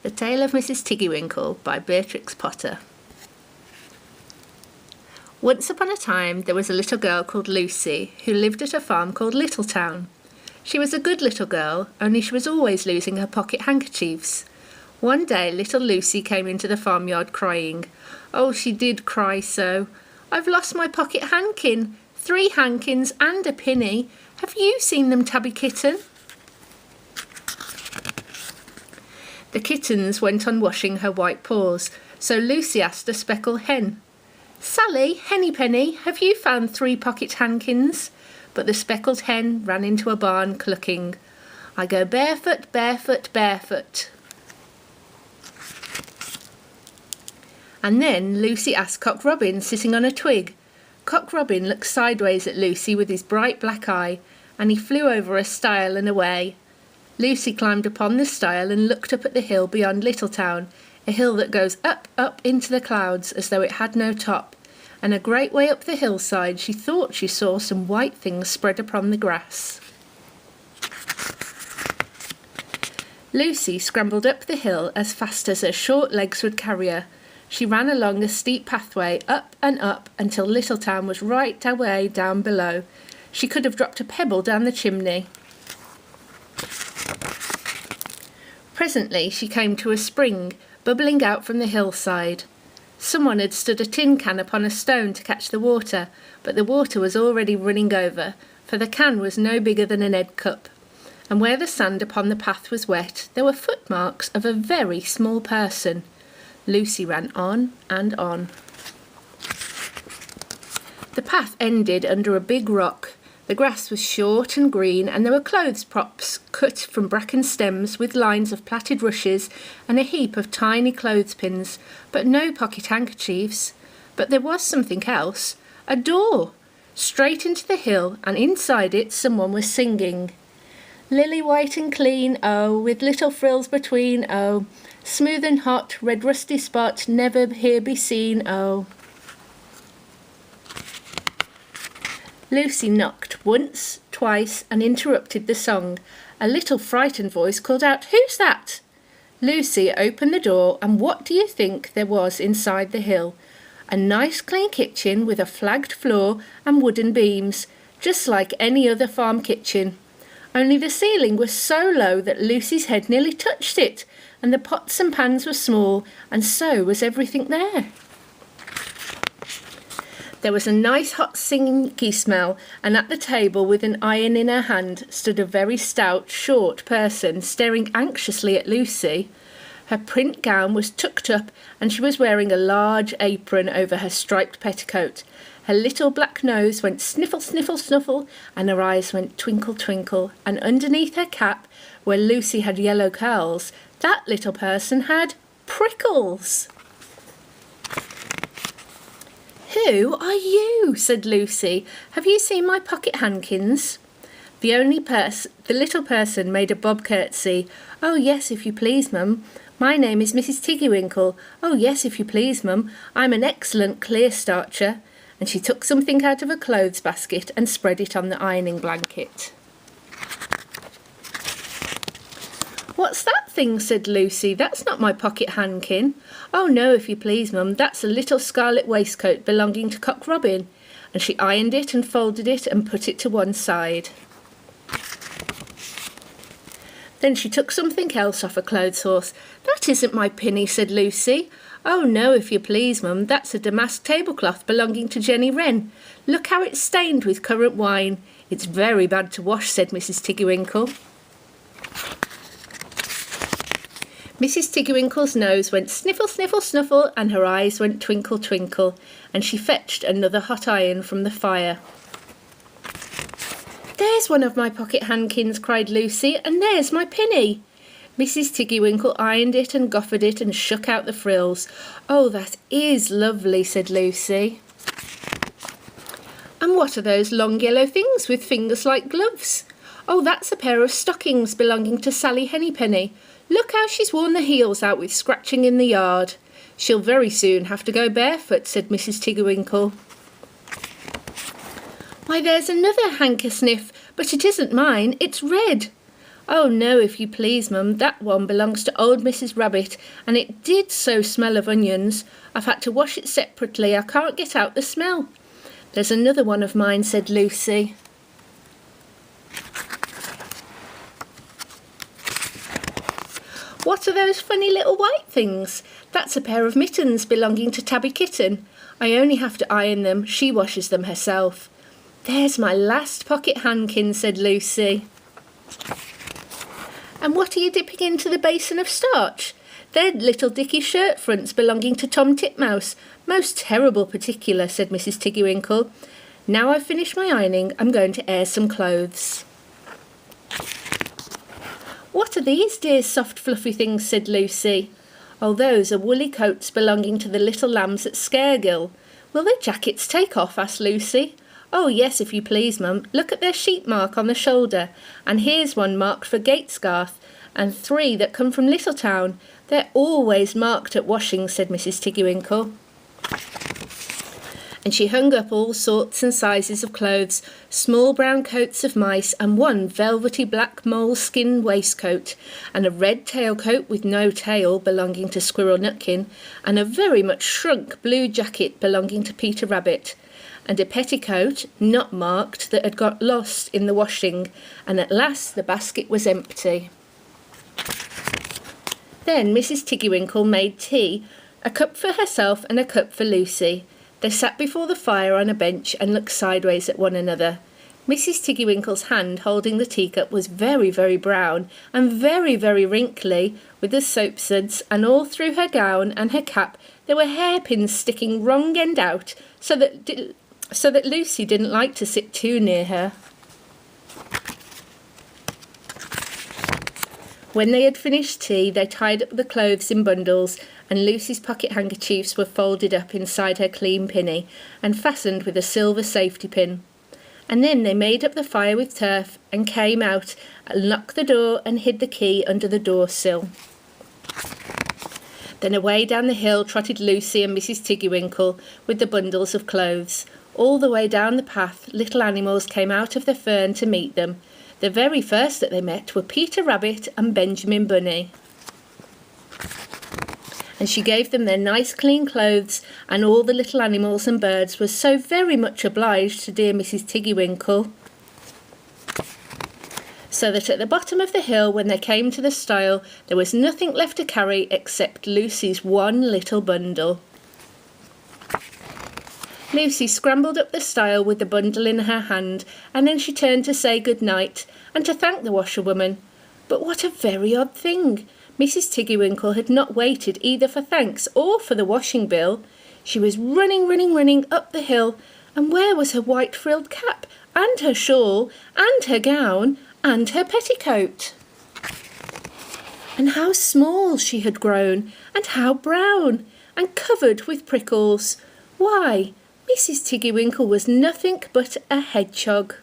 The Tale of Mrs Tiggywinkle by Beatrix Potter. Once upon a time there was a little girl called Lucy who lived at a farm called Littletown. She was a good little girl, only she was always losing her pocket handkerchiefs. One day little Lucy came into the farmyard crying. Oh, she did cry so. I've lost my pocket handkin, 3 handkins and a penny. Have you seen them, Tabby Kitten? The kittens went on washing her white paws, so Lucy asked a speckled hen, Sally, Hennypenny, have you found 3 pocket handkins? But the speckled hen ran into a barn clucking, I go barefoot, barefoot, barefoot. And then Lucy asked Cock Robin, sitting on a twig. Cock Robin looked sideways at Lucy with his bright black eye, and he flew over a stile and away. Lucy climbed upon the stile and looked up at the hill beyond Littletown, a hill that goes up, up into the clouds as though it had no top, and a great way up the hillside she thought she saw some white things spread upon the grass. Lucy scrambled up the hill as fast as her short legs would carry her. She ran along a steep pathway up and up until Littletown was right away down below. She could have dropped a pebble down the chimney. Presently she came to a spring, bubbling out from the hillside. Someone had stood a tin can upon a stone to catch the water, but the water was already running over, for the can was no bigger than an egg cup, and where the sand upon the path was wet, there were footmarks of a very small person. Lucy ran on and on. The path ended under a big rock. The grass was short and green, and there were clothes props cut from bracken stems with lines of plaited rushes and a heap of tiny clothespins, but no pocket handkerchiefs. But there was something else, a door, straight into the hill, and inside it someone was singing. Lily white and clean, oh, with little frills between, oh, smooth and hot, red rusty spot, never here be seen, oh. Lucy knocked once, twice, and interrupted the song. A little frightened voice called out, Who's that? Lucy opened the door, and what do you think there was inside the hill? A nice clean kitchen with a flagged floor and wooden beams, just like any other farm kitchen. Only the ceiling was so low that Lucy's head nearly touched it, and the pots and pans were small, and so was everything there. There was a nice hot stinky smell, and at the table with an iron in her hand stood a very stout, short person staring anxiously at Lucy. Her print gown was tucked up, and she was wearing a large apron over her striped petticoat. Her little black nose went sniffle, sniffle, snuffle, and her eyes went twinkle, twinkle, and underneath her cap, where Lucy had yellow curls, that little person had prickles. Who are you? Said Lucy. Have you seen my pocket handkins? The little person made a bob curtsy. Oh, yes, if you please, mum. My name is Mrs Tiggywinkle. Oh, yes, if you please, mum. I'm an excellent clear starcher. And she took something out of a clothes basket and spread it on the ironing blanket. What's that thing? Said Lucy. That's not my pocket handkin. Oh no, if you please, mum, that's a little scarlet waistcoat belonging to Cock Robin. And she ironed it and folded it and put it to one side. Then she took something else off a clothes horse. That isn't my pinny, said Lucy. Oh no, if you please, mum, that's a damask tablecloth belonging to Jenny Wren. Look how it's stained with currant wine. It's very bad to wash, said Mrs Tiggywinkle. Mrs Tiggywinkle's nose went sniffle, sniffle, snuffle, and her eyes went twinkle, twinkle, and she fetched another hot iron from the fire. There's one of my pocket handkins, cried Lucy, and there's my pinny. Mrs Tiggywinkle ironed it and goffered it and shook out the frills. Oh, that is lovely, said Lucy. And what are those long yellow things with fingers like gloves? Oh, that's a pair of stockings belonging to Sally Hennypenny. Look how she's worn the heels out with scratching in the yard. She'll very soon have to go barefoot, said Mrs Tiggywinkle. Why, there's another handkersniff, but it isn't mine, it's red. "Oh no, if you please, Mum, that one belongs to old Mrs Rabbit, and it did so smell of onions. I've had to wash it separately, I can't get out the smell." "There's another one of mine," said Lucy. "What are those funny little white things?" "That's a pair of mittens belonging to Tabby Kitten. I only have to iron them, she washes them herself." "There's my last pocket handkin," said Lucy. "And what are you dipping into the basin of starch?" "They're little dicky shirt fronts belonging to Tom Titmouse. Most terrible particular," said Mrs Tiggywinkle. "Now I've finished my ironing, I'm going to air some clothes." "What are these dear soft fluffy things?" said Lucy. "Oh, those are woolly coats belonging to the little lambs at Scaregill." "Will their jackets take off?" asked Lucy. "Oh yes, if you please, Mum. Look at their sheep mark on the shoulder, and here's one marked for Gatesgarth, and 3 that come from Littletown. They're always marked at washing," said Mrs Tiggywinkle. And she hung up all sorts and sizes of clothes, small brown coats of mice, and one velvety black moleskin waistcoat, and a red tailcoat with no tail belonging to Squirrel Nutkin, and a very much shrunk blue jacket belonging to Peter Rabbit, and a petticoat, not marked, that had got lost in the washing, and at last the basket was empty. Then Mrs Tiggywinkle made tea, a cup for herself and a cup for Lucy. They sat before the fire on a bench and looked sideways at one another. Mrs Tiggywinkle's hand holding the teacup was very, very brown and very, very wrinkly with the soap suds, and all through her gown and her cap there were hairpins sticking wrong end out, so that Lucy didn't like to sit too near her. When they had finished tea, they tied up the clothes in bundles, and Lucy's pocket handkerchiefs were folded up inside her clean pinny and fastened with a silver safety pin. And then they made up the fire with turf and came out and locked the door and hid the key under the door sill. Then away down the hill trotted Lucy and Mrs Tiggywinkle with the bundles of clothes. All the way down the path little animals came out of the fern to meet them. The very first that they met were Peter Rabbit and Benjamin Bunny. And she gave them their nice clean clothes, and all the little animals and birds were so very much obliged to dear Mrs Tiggywinkle, so that at the bottom of the hill, when they came to the stile, there was nothing left to carry except Lucy's one little bundle. Lucy scrambled up the stile with the bundle in her hand, and then she turned to say good night and to thank the washerwoman. But what a very odd thing! Mrs Tiggywinkle had not waited either for thanks or for the washing bill. She was running up the hill, and where was her white frilled cap, and her shawl, and her gown, and her petticoat? And how small she had grown, and how brown, and covered with prickles! Why, Mrs Tiggywinkle was nothing but a hedgehog.